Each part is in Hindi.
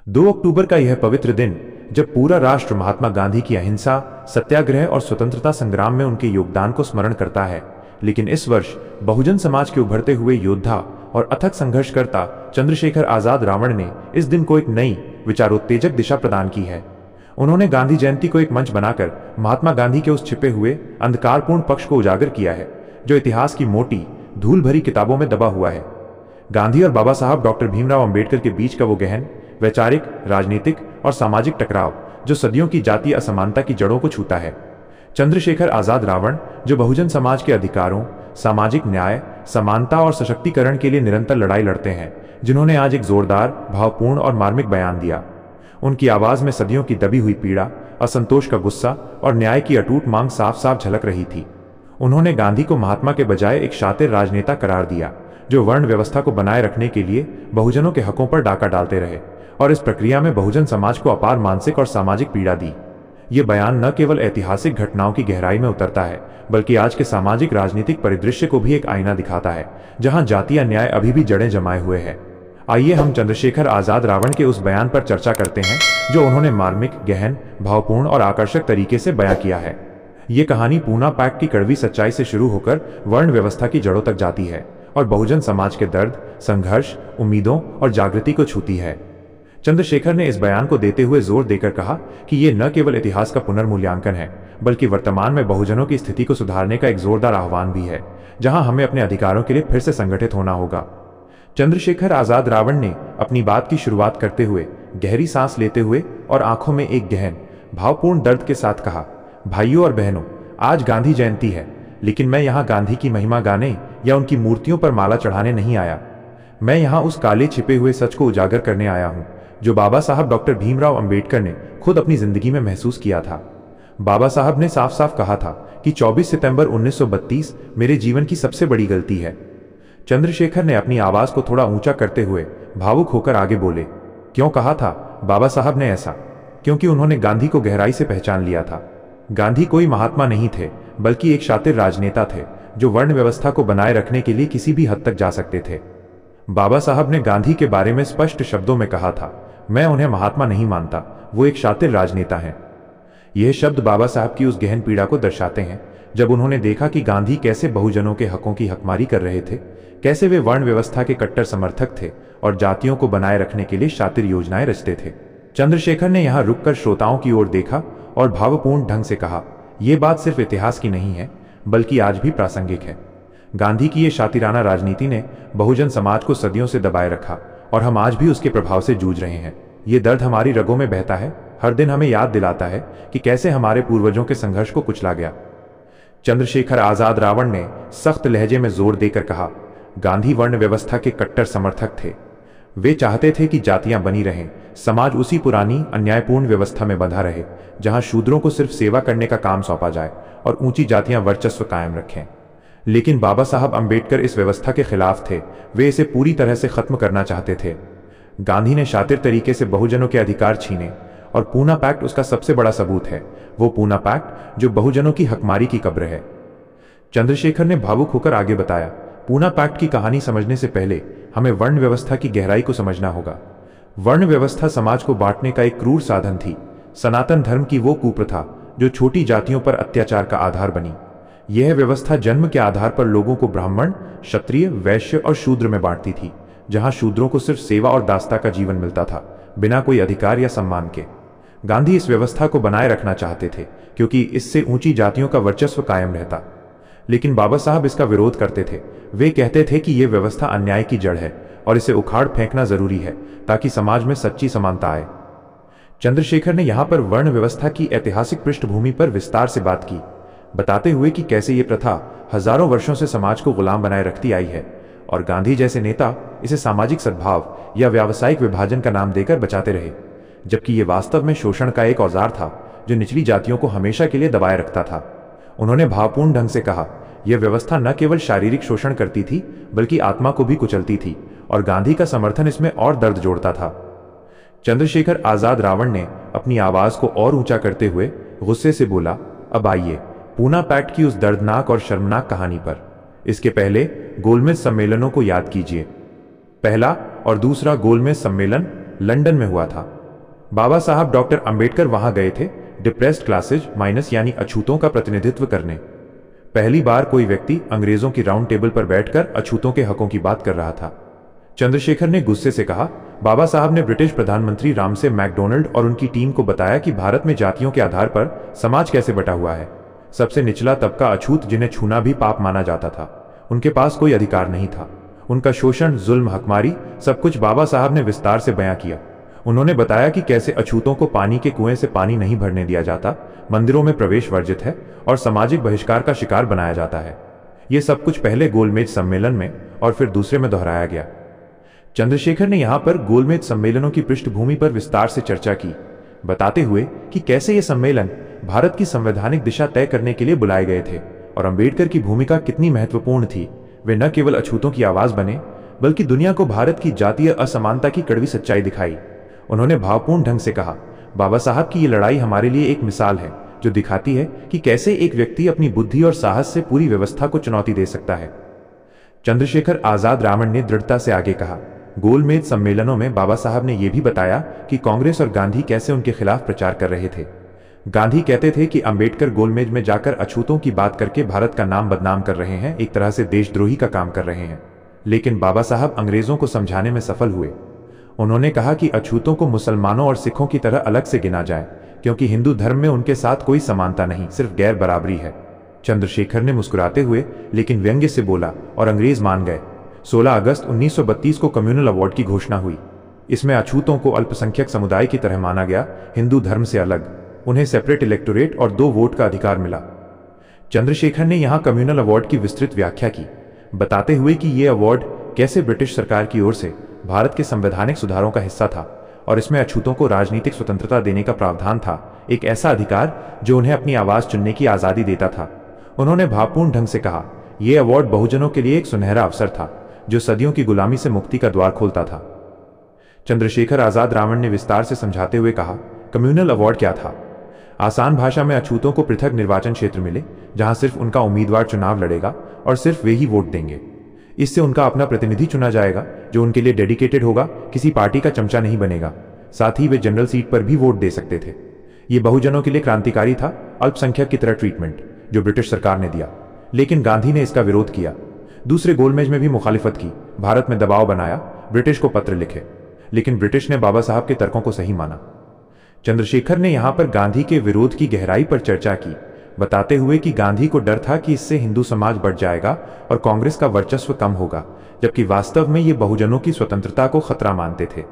2 अक्टूबर का यह पवित्र दिन, जब पूरा राष्ट्र महात्मा गांधी की अहिंसा, सत्याग्रह और स्वतंत्रता संग्राम में उनके योगदान को स्मरण करता है। लेकिन इस वर्ष बहुजन समाज के उभरते हुए योद्धा और अथक संघर्षकर्ता चंद्रशेखर आजाद रावण ने इस दिन को एक नई विचारोत्तेजक दिशा प्रदान की है। उन्होंने गांधी जयंती को एक मंच बनाकर महात्मा गांधी के उस छिपे हुए अंधकारपूर्ण पक्ष को उजागर किया है, जो इतिहास की मोटी धूल भरी किताबों में दबा हुआ है। गांधी और बाबा साहब डॉक्टर भीमराव अंबेडकर के बीच का वो गहन वैचारिक, राजनीतिक और सामाजिक टकराव, जो सदियों की जातीय असमानता की जड़ों को छूता है। चंद्रशेखर आजाद रावण, जो बहुजन समाज के अधिकारों, सामाजिक न्याय, समानता और सशक्तिकरण के लिए निरंतर लड़ाई लड़ते हैं, जिन्होंने आज एक जोरदार, भावपूर्ण और मार्मिक बयान दिया। उनकी आवाज में सदियों की दबी हुई पीड़ा, असंतोष का गुस्सा और न्याय की अटूट मांग साफ साफ झलक रही थी। उन्होंने गांधी को महात्मा के बजाय एक शातिर राजनेता करार दिया, जो वर्ण व्यवस्था को बनाए रखने के लिए बहुजनों के हकों पर डाका डालते रहे और इस प्रक्रिया में बहुजन समाज को अपार मानसिक और सामाजिक पीड़ा दी। ये बयान न केवल ऐतिहासिक घटनाओं की गहराई में उतरता है, बल्कि आज के सामाजिक राजनीतिक परिदृश्य को भी एक आईना दिखाता है, जहां जातीय अन्याय अभी भी जड़ें जमाए हुए है। आइए हम चंद्रशेखर आजाद रावण के उस बयान पर चर्चा करते हैं, जो उन्होंने मार्मिक, गहन, भावपूर्ण और आकर्षक तरीके से बयां किया है। ये कहानी पूना पैक्ट की कड़वी सच्चाई से शुरू होकर वर्ण व्यवस्था की जड़ों तक जाती है और बहुजन समाज के दर्द, संघर्ष, उम्मीदों और जागृति को छूती है। चंद्रशेखर ने इस बयान को देते हुए जोर देकर कहा कि ये न केवल इतिहास का पुनर्मूल्यांकन है, बल्कि वर्तमान में बहुजनों की स्थिति को सुधारने का एक जोरदार आह्वान भी है, जहां हमें अपने अधिकारों के लिए फिर से संगठित होना होगा। चंद्रशेखर आजाद रावण ने अपनी बात की शुरुआत करते हुए गहरी सांस लेते हुए और आंखों में एक गहन, भावपूर्ण दर्द के साथ कहा, भाइयों और बहनों, आज गांधी जयंती है, लेकिन मैं यहाँ गांधी की महिमा गाने या उनकी मूर्तियों पर माला चढ़ाने नहीं आया। मैं यहाँ उस काले छिपे हुए सच को उजागर करने आया हूँ, जो बाबा साहब डॉक्टर भीमराव अंबेडकर ने खुद अपनी जिंदगी में महसूस किया था। बाबा साहब ने साफ साफ कहा था कि 24 सितंबर 1932 मेरे जीवन की सबसे बड़ी गलती है। चंद्रशेखर ने अपनी आवाज को थोड़ा ऊंचा करते हुए भावुक होकर आगे बोले, क्यों कहा था बाबा साहब ने ऐसा? क्योंकि उन्होंने गांधी को गहराई से पहचान लिया था। गांधी कोई महात्मा नहीं थे, बल्कि एक शातिर राजनेता थे, जो वर्ण व्यवस्था को बनाए रखने के लिए किसी भी हद तक जा सकते थे। बाबा साहब ने गांधी के बारे में स्पष्ट शब्दों में कहा था, मैं उन्हें महात्मा नहीं मानता, वो एक शातिर राजनेता हैं। यह शब्द बाबा साहब की उस गहन पीड़ा को दर्शाते हैं, जब उन्होंने देखा कि गांधी कैसे बहुजनों के हकों की हकमारी कर रहे थे, कैसे वे वर्ण व्यवस्था के कट्टर समर्थक थे और जातियों को बनाए रखने के लिए शातिर योजनाएं रचते थे। चंद्रशेखर ने यहां रुककर श्रोताओं की ओर देखा और भावपूर्ण ढंग से कहा, यह बात सिर्फ इतिहास की नहीं है, बल्कि आज भी प्रासंगिक है। गांधी की यह शातिराना राजनीति ने बहुजन समाज को सदियों से दबाए रखा और हम आज भी उसके प्रभाव से जूझ रहे हैं। ये दर्द हमारी रगों में बहता है, हर दिन हमें याद दिलाता है कि कैसे हमारे पूर्वजों के संघर्ष को कुचला गया। चंद्रशेखर आजाद रावण ने सख्त लहजे में जोर देकर कहा, गांधी वर्ण व्यवस्था के कट्टर समर्थक थे। वे चाहते थे कि जातियां बनी रहें, समाज उसी पुरानी अन्यायपूर्ण व्यवस्था में बंधा रहे, जहां शूद्रों को सिर्फ सेवा करने का काम सौंपा जाए और ऊंची जातियां वर्चस्व कायम रखें। लेकिन बाबा साहब अंबेडकर इस व्यवस्था के खिलाफ थे। वे इसे पूरी तरह से खत्म करना चाहते थे। गांधी ने शातिर तरीके से बहुजनों के अधिकार छीने और पूना पैक्ट उसका सबसे बड़ा सबूत है, वो पूना पैक्ट जो बहुजनों की हकमारी की कब्र है। चंद्रशेखर ने भावुक होकर आगे बताया, पूना पैक्ट की कहानी समझने से पहले हमें वर्ण व्यवस्था की गहराई को समझना होगा। वर्ण व्यवस्था समाज को बांटने का एक क्रूर साधन थी, सनातन धर्म की वो कुप्रथा जो छोटी जातियों पर अत्याचार का आधार बनी। यह व्यवस्था जन्म के आधार पर लोगों को ब्राह्मण, क्षत्रिय, वैश्य और शूद्र में बांटती थी, जहां शूद्रों को सिर्फ सेवा और दास्ता का जीवन मिलता था, बिना कोई अधिकार या सम्मान के। गांधी इस व्यवस्था को बनाए रखना चाहते थे, क्योंकि इससे ऊंची जातियों का वर्चस्व कायम रहता। लेकिन बाबा साहब इसका विरोध करते थे। वे कहते थे कि यह व्यवस्था अन्याय की जड़ है और इसे उखाड़ फेंकना जरूरी है, ताकि समाज में सच्ची समानता आए। चंद्रशेखर ने यहां पर वर्ण व्यवस्था की ऐतिहासिक पृष्ठभूमि पर विस्तार से बात की, बताते हुए कि कैसे ये प्रथा हजारों वर्षों से समाज को गुलाम बनाए रखती आई है और गांधी जैसे नेता इसे सामाजिक सद्भाव या व्यावसायिक विभाजन का नाम देकर बचाते रहे, जबकि ये वास्तव में शोषण का एक औजार था जो निचली जातियों को हमेशा के लिए दबाए रखता था। उन्होंने भावपूर्ण ढंग से कहा, यह व्यवस्था न केवल शारीरिक शोषण करती थी, बल्कि आत्मा को भी कुचलती थी और गांधी का समर्थन इसमें और दर्द जोड़ता था। चंद्रशेखर आजाद रावण ने अपनी आवाज को और ऊंचा करते हुए गुस्से से बोला, अब आइए पूना पैक्ट की उस दर्दनाक और शर्मनाक कहानी पर। इसके पहले गोलमेज सम्मेलनों को याद कीजिए। पहला और दूसरा गोलमेज सम्मेलन लंदन में हुआ था। बाबा साहब डॉक्टर अंबेडकर वहां गए थे डिप्रेस्ड क्लासेज माइनस यानी अछूतों का प्रतिनिधित्व करने। पहली बार कोई व्यक्ति अंग्रेजों की राउंड टेबल पर बैठकर अछूतों के हकों की बात कर रहा था। चंद्रशेखर ने गुस्से से कहा, बाबा साहब ने ब्रिटिश प्रधानमंत्री रामसे मैकडोनल्ड और उनकी टीम को बताया कि भारत में जातियों के आधार पर समाज कैसे बटा हुआ है। सबसे निचला तबका अछूत, जिन्हें छूना भी पाप माना जाता था, उनके पास कोई अधिकार नहीं था। उनका शोषण, जुल्म, हकमारी, सब कुछ बाबा साहब ने विस्तार से बयां किया। उन्होंने बताया कि कैसे अछूतों को पानी के कुएं से पानी नहीं भरने दिया जाता, मंदिरों में प्रवेश वर्जित है और सामाजिक बहिष्कार का शिकार बनाया जाता है। ये सब कुछ पहले गोलमेज सम्मेलन में और फिर दूसरे में दोहराया गया। चंद्रशेखर ने यहां पर गोलमेज सम्मेलनों की पृष्ठभूमि पर विस्तार से चर्चा की, बताते हुए कि कैसे ये सम्मेलन भारत की संवैधानिक दिशा तय करने के लिए बुलाए गए थे और अंबेडकर की भूमिका कितनी महत्वपूर्ण थी। वे न केवल अछूतों की आवाज बने, बल्कि दुनिया को भारत की जातीय असमानता की कड़वी सच्चाई दिखाई। उन्होंने भावपूर्ण ढंग से कहा, बाबा साहब की ये लड़ाई हमारे लिए एक मिसाल है जो दिखाती है कि कैसे एक व्यक्ति अपनी बुद्धि और साहस से पूरी व्यवस्था को चुनौती दे सकता है। चंद्रशेखर आजाद रावण ने दृढ़ता से आगे कहा, गोलमेज सम्मेलनों में बाबा साहब ने यह भी बताया कि कांग्रेस और गांधी कैसे उनके खिलाफ प्रचार कर रहे थे। गांधी कहते थे कि अंबेडकर गोलमेज में जाकर अछूतों की बात करके भारत का नाम बदनाम कर रहे हैं, एक तरह से देशद्रोही का काम कर रहे हैं। लेकिन बाबा साहब अंग्रेजों को समझाने में सफल हुए। उन्होंने कहा कि अछूतों को मुसलमानों और सिखों की तरह अलग से गिना जाए, क्योंकि हिंदू धर्म में उनके साथ कोई समानता नहीं, सिर्फ गैर बराबरी है। चंद्रशेखर ने मुस्कुराते हुए लेकिन व्यंग्य से बोला और अंग्रेज मान गए। 16 अगस्त 1932 को कम्युनल अवार्ड की घोषणा हुई। इसमें अछूतों को अल्पसंख्यक समुदाय की तरह माना गया, हिंदू धर्म से अलग। उन्हें सेपरेट इलेक्टोरेट और 2 वोट का अधिकार मिला। चंद्रशेखर ने यहां कम्युनल अवार्ड की विस्तृत व्याख्या की, बताते हुए कि यह अवार्ड कैसे ब्रिटिश सरकार की ओर से भारत के संवैधानिक सुधारों का हिस्सा था और इसमें अछूतों को राजनीतिक स्वतंत्रता देने का प्रावधान था, एक ऐसा अधिकार जो उन्हें अपनी आवाज चुनने की आजादी देता था। उन्होंने भावपूर्ण ढंग से कहा, यह अवार्ड बहुजनों के लिए एक सुनहरा अवसर था जो सदियों की गुलामी से मुक्ति का द्वार खोलता था। चंद्रशेखर आजाद रावण ने विस्तार से समझाते हुए कहा, कम्युनल अवार्ड क्या था? आसान भाषा में अछूतों को पृथक निर्वाचन क्षेत्र मिले जहां सिर्फ उनका उम्मीदवार चुनाव लड़ेगा और सिर्फ वे ही वोट देंगे। इससे उनका अपना प्रतिनिधि चुना जाएगा जो उनके लिए डेडिकेटेड होगा, किसी पार्टी का चमचा नहीं बनेगा। साथ ही वे जनरल सीट पर भी वोट दे सकते थे। ये बहुजनों के लिए क्रांतिकारी था, अल्पसंख्यक की तरह ट्रीटमेंट जो ब्रिटिश सरकार ने दिया। लेकिन गांधी ने इसका विरोध किया, दूसरे गोलमेज में भी मुखालिफत की, भारत में दबाव बनाया, ब्रिटिश को पत्र लिखे। लेकिन ब्रिटिश ने बाबा साहब के तर्कों को सही माना। चंद्रशेखर ने यहां पर गांधी के विरोध की गहराई पर चर्चा की, बताते हुए कि गांधी को डर था कि इससे हिंदू समाज बढ़ जाएगा और कांग्रेस का वर्चस्व कम होगा, जबकि वास्तव में ये बहुजनों की स्वतंत्रता को खतरा मानते थे।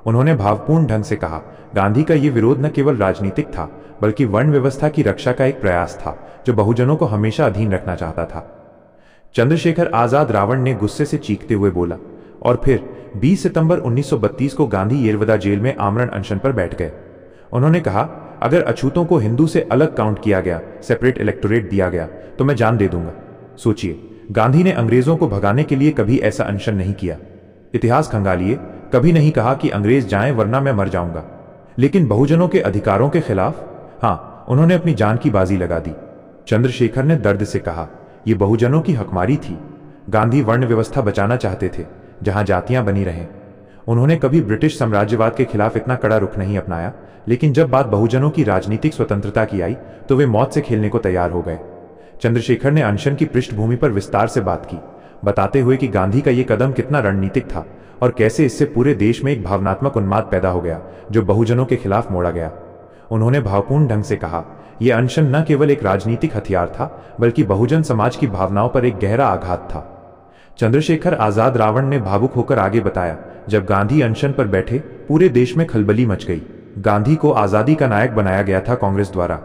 उन्होंने भावपूर्ण ढंग से कहा, गांधी का ये विरोध न केवल राजनीतिक था बल्कि वर्ण व्यवस्था की रक्षा का एक प्रयास था जो बहुजनों को हमेशा अधीन रखना चाहता था। चंद्रशेखर आजाद रावण ने गुस्से से चीखते हुए बोला और फिर 20 सितंबर 1932 को गांधी येरवदा जेल में आमरण अनशन पर बैठ गए। उन्होंने कहा, अगर अछूतों को हिंदू से अलग काउंट किया गया, सेपरेट इलेक्टोरेट दिया गया, तो मैं जान दे दूंगा। सोचिए, गांधी ने अंग्रेजों को भगाने के लिए कभी ऐसा अनशन नहीं किया। इतिहास खंगालिए, कभी नहीं कहा कि अंग्रेज जाएं वरना मैं मर जाऊंगा। लेकिन बहुजनों के अधिकारों के खिलाफ, हाँ, उन्होंने अपनी जान की बाजी लगा दी। चंद्रशेखर ने दर्द से कहा, यह बहुजनों की हकमारी थी। गांधी वर्ण व्यवस्था बचाना चाहते थे जहां जातियां बनी रहें। उन्होंने कभी ब्रिटिश साम्राज्यवाद के खिलाफ इतना कड़ा रुख नहीं अपनाया, लेकिन जब बात बहुजनों की राजनीतिक स्वतंत्रता की आई तो वे मौत से खेलने को तैयार हो गए। चंद्रशेखर ने अनशन की पृष्ठभूमि पर विस्तार से बात की, बताते हुए कि गांधी का यह कदम कितना रणनीतिक था और कैसे इससे पूरे देश में एक भावनात्मक उन्माद पैदा हो गया जो बहुजनों के खिलाफ मोड़ा गया। उन्होंने भावपूर्ण ढंग से कहा, यह अनशन न केवल एक राजनीतिक हथियार था बल्कि बहुजन समाज की भावनाओं पर एक गहरा आघात था। चंद्रशेखर आजाद रावण ने भावुक होकर आगे बताया, जब गांधी अनशन पर बैठे पूरे देश में खलबली मच गई। गांधी को आजादी का नायक बनाया गया था कांग्रेस द्वारा।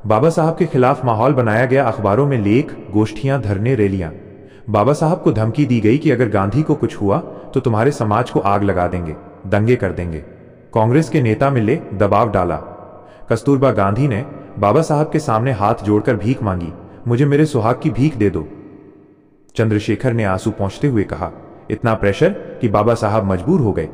बाबा साहब के खिलाफ माहौल बनाया गया, अखबारों में लेख, गोष्ठियां, धरने, रैलियां। बाबा साहब को धमकी दी गई कि अगर गांधी को कुछ हुआ तो तुम्हारे समाज को आग लगा देंगे, दंगे कर देंगे। कांग्रेस के नेता मिले, दबाव डाला। कस्तूरबा गांधी ने बाबा साहब के सामने हाथ जोड़कर भीख मांगी, मुझे मेरे सुहाग की भीख दे दो। चंद्रशेखर ने आंसू पोंछते हुए कहा, इतना प्रेशर कि बाबा साहब मजबूर हो गए।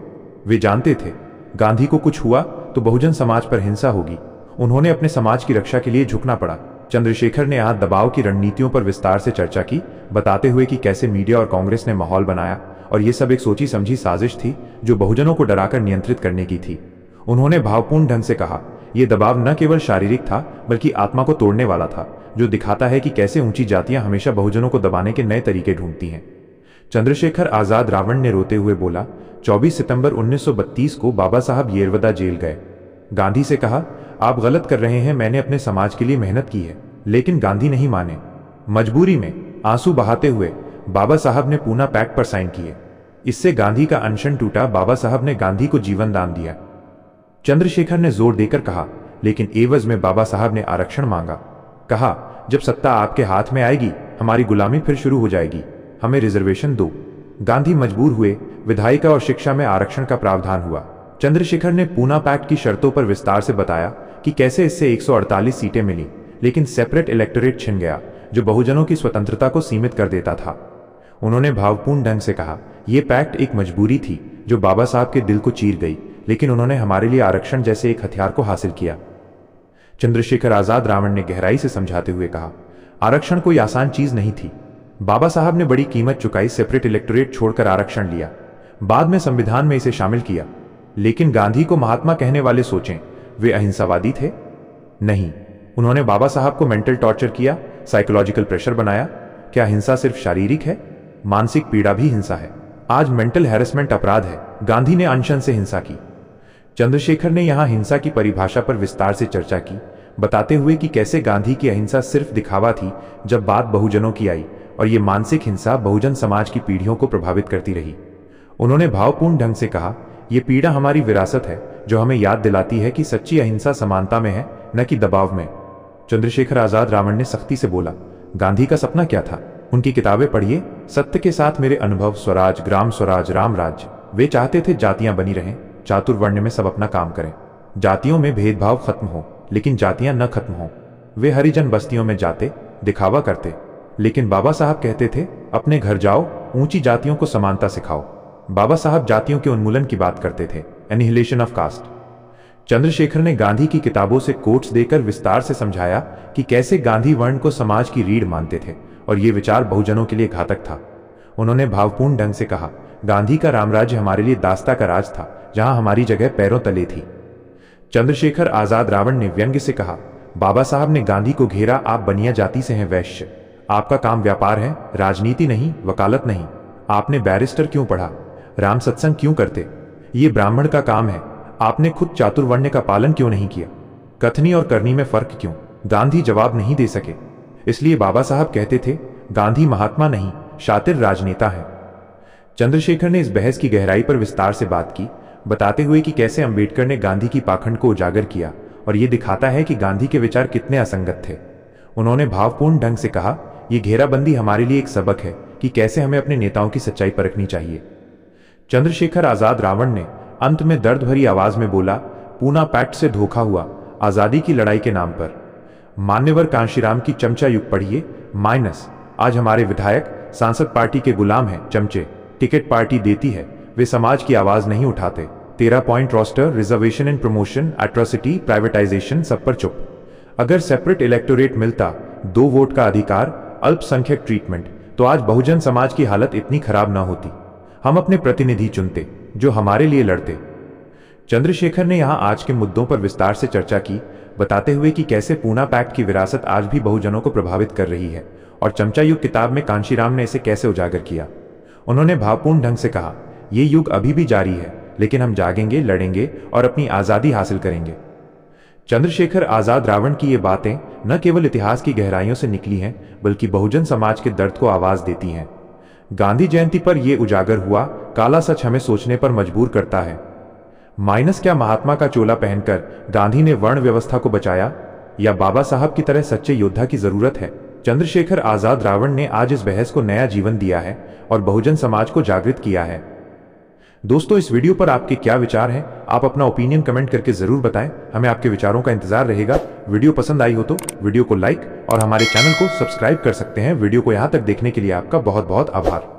वे जानते थे गांधी को कुछ हुआ तो बहुजन समाज पर हिंसा होगी। उन्होंने अपने समाज की रक्षा के लिए झुकना पड़ा। चंद्रशेखर ने यहां दबाव की रणनीतियों पर विस्तार से चर्चा की, बताते हुए कि कैसे मीडिया और कांग्रेस ने माहौल बनाया और ये सब एक सोची समझी साजिश थी जो बहुजनों को डराकर नियंत्रित करने की थी। उन्होंने भावपूर्ण ढंग से कहा, यह दबाव न केवल शारीरिक था बल्कि आत्मा को तोड़ने वाला था, जो दिखाता है कि कैसे ऊंची जातियां हमेशा बहुजनों को दबाने के नए तरीके ढूंढती हैं। चंद्रशेखर आजाद रावण ने रोते हुए बोला, 24 सितंबर 1932 को बाबा साहब येरवदा जेल गए। गांधी से कहा, आप गलत कर रहे हैं, मैंने अपने समाज के लिए मेहनत की है। लेकिन गांधी नहीं माने। मजबूरी में आंसू बहाते हुए बाबा साहब ने पूना पैक्ट पर साइन किए। इससे गांधी का अनशन टूटा। बाबा साहब ने गांधी को जीवन दान दिया। चंद्रशेखर ने जोर देकर कहा, लेकिन एवज में बाबा साहब ने आरक्षण मांगा। कहा, जब सत्ता आपके हाथ में आएगी हमारी गुलामी फिर शुरू हो जाएगी, हमें रिजर्वेशन दो। गांधी मजबूर हुए। विधायिका और शिक्षा में आरक्षण का प्रावधान हुआ। चंद्रशेखर ने पूना पैक्ट की शर्तों पर विस्तार से बताया कि कैसे इससे 148 सीटें मिली, लेकिन सेपरेट इलेक्टोरेट छिन गया जो बहुजनों की स्वतंत्रता को सीमित कर देता था। उन्होंने भावपूर्ण ढंग से कहा, यह पैक्ट एक मजबूरी थी जो बाबा साहब के दिल को चीर गई, लेकिन उन्होंने हमारे लिए आरक्षण जैसे एक हथियार को हासिल किया। चंद्रशेखर आजाद रावण ने गहराई से समझाते हुए कहा, आरक्षण कोई आसान चीज नहीं थी। बाबा साहब ने बड़ी कीमत चुकाई, सेपरेट इलेक्टोरेट छोड़कर आरक्षण लिया, बाद में संविधान में इसे शामिल किया। लेकिन गांधी को महात्मा कहने वाले सोचें, वे अहिंसावादी थे? नहीं। उन्होंने बाबा साहब को मेंटल टॉर्चर किया, साइकोलॉजिकल प्रेशर बनाया। क्या हिंसा सिर्फ शारीरिक है? मानसिक पीड़ा भी हिंसा है। आज मेंटल हैरेसमेंट अपराध है। गांधी ने अनशन से हिंसा की। चंद्रशेखर ने यहां हिंसा की परिभाषा पर विस्तार से चर्चा की, बताते हुए कि कैसे गांधी की अहिंसा सिर्फ दिखावा थी जब बात बहुजनों की आई, और ये मानसिक हिंसा बहुजन समाज की पीढ़ियों को प्रभावित करती रही। उन्होंने भावपूर्ण ढंग से कहा, यह पीड़ा हमारी विरासत है जो हमें याद दिलाती है कि सच्ची अहिंसा समानता में है, न कि दबाव में। चंद्रशेखर आजाद रावण ने सख्ती से बोला, गांधी का सपना क्या था? उनकी किताबें पढ़िए, सत्य के साथ मेरे अनुभव, स्वराज, ग्राम स्वराज, राम राज्य। वे चाहते थे जातियां बनी रहें, चातुर्वर्ण में सब अपना काम करें, जातियों में भेदभाव खत्म हो, लेकिन जातियां न खत्म हो। वे हरिजन बस्तियों में जाते, दिखावा करते, लेकिन बाबा साहब कहते थे, अपने घर जाओ, ऊंची जातियों को समानता सिखाओ। बाबा साहब जातियों के उन्मूलन की बात करते थे, एनिहिलेशन ऑफ कास्ट। चंद्रशेखर ने गांधी की किताबों से कोट्स देकर विस्तार से समझाया कि कैसे गांधी वर्ण को समाज की रीढ़ मानते थे और ये विचार बहुजनों के लिए घातक था। उन्होंने भावपूर्ण ढंग से कहा, गांधी का रामराज्य हमारे लिए दास्ता का राज था, जहां हमारी जगह पैरों तले थी। चंद्रशेखर आजाद रावण ने व्यंग्य से कहा, बाबा साहब ने गांधी को घेरा, आप बनिया जाति से हैं वैश्य, आपका काम व्यापार है, राजनीति नहीं, वकालत नहीं। आपने बैरिस्टर क्यों पढ़ा? राम सत्संग क्यों करते? ये ब्राह्मण का काम है। आपने खुद चातुर्वण्य का पालन क्यों नहीं किया? कथनी और करनी में फर्क क्यों? गांधी जवाब नहीं दे सके। इसलिए बाबा साहब कहते थे, गांधी महात्मा नहीं, शातिर राजनेता है। चंद्रशेखर ने इस बहस की गहराई पर विस्तार से बात की, बताते हुए कि कैसे अंबेडकर ने गांधी की पाखंड को उजागर किया और यह दिखाता है कि गांधी के विचार कितने असंगत थे। उन्होंने भावपूर्ण ढंग से कहा, यह घेराबंदी हमारे लिए एक सबक है कि कैसे हमें अपने नेताओं की सच्चाई परखनी चाहिए। चंद्रशेखर आजाद रावण ने अंत में दर्द भरी आवाज में बोला, पूना पैक्ट से धोखा हुआ, आजादी की लड़ाई के नाम पर। मान्यवर कांशीराम की चमचा युग पढ़िए माइनस। आज हमारे विधायक सांसद पार्टी के गुलाम हैं, चमचे। टिकट पार्टी देती है, वे समाज की आवाज नहीं उठाते। 13 point roster, reservation and promotion, atrocity, privatization, सब पर चुप। अगर सेपरेट इलेक्टोरेट मिलता, 2 वोट का अधिकार, अल्पसंख्यक ट्रीटमेंट, तो आज बहुजन समाज की हालत इतनी खराब ना होती। हम अपने प्रतिनिधि चुनते जो हमारे लिए लड़ते। चंद्रशेखर ने यहां आज के मुद्दों पर विस्तार से चर्चा की, बताते हुए कि कैसे पूना पैक्ट की विरासत आज भी बहुजनों को प्रभावित कर रही है और चमचा युग किताब में कांशीराम ने इसे कैसे उजागर किया। उन्होंने भावपूर्ण ढंग से कहा, यह युग अभी भी जारी है, लेकिन हम जागेंगे, लड़ेंगे और अपनी आजादी हासिल करेंगे। चंद्रशेखर आजाद रावण की ये बातें न केवल इतिहास की गहराइयों से निकली हैं, बल्कि बहुजन समाज के दर्द को आवाज देती हैं। गांधी जयंती पर यह उजागर हुआ, काला सच हमें सोचने पर मजबूर करता है। माइनस क्या महात्मा का चोला पहनकर गांधी ने वर्ण व्यवस्था को बचाया, या बाबा साहब की तरह सच्चे योद्धा की जरूरत है? चंद्रशेखर आजाद रावण ने आज इस बहस को नया जीवन दिया है और बहुजन समाज को जागृत किया है। दोस्तों, इस वीडियो पर आपके क्या विचार हैं? आप अपना ओपिनियन कमेंट करके जरूर बताएं, हमें आपके विचारों का इंतजार रहेगा। वीडियो पसंद आई हो तो वीडियो को लाइक और हमारे चैनल को सब्सक्राइब कर सकते हैं। वीडियो को यहां तक देखने के लिए आपका बहुत बहुत आभार।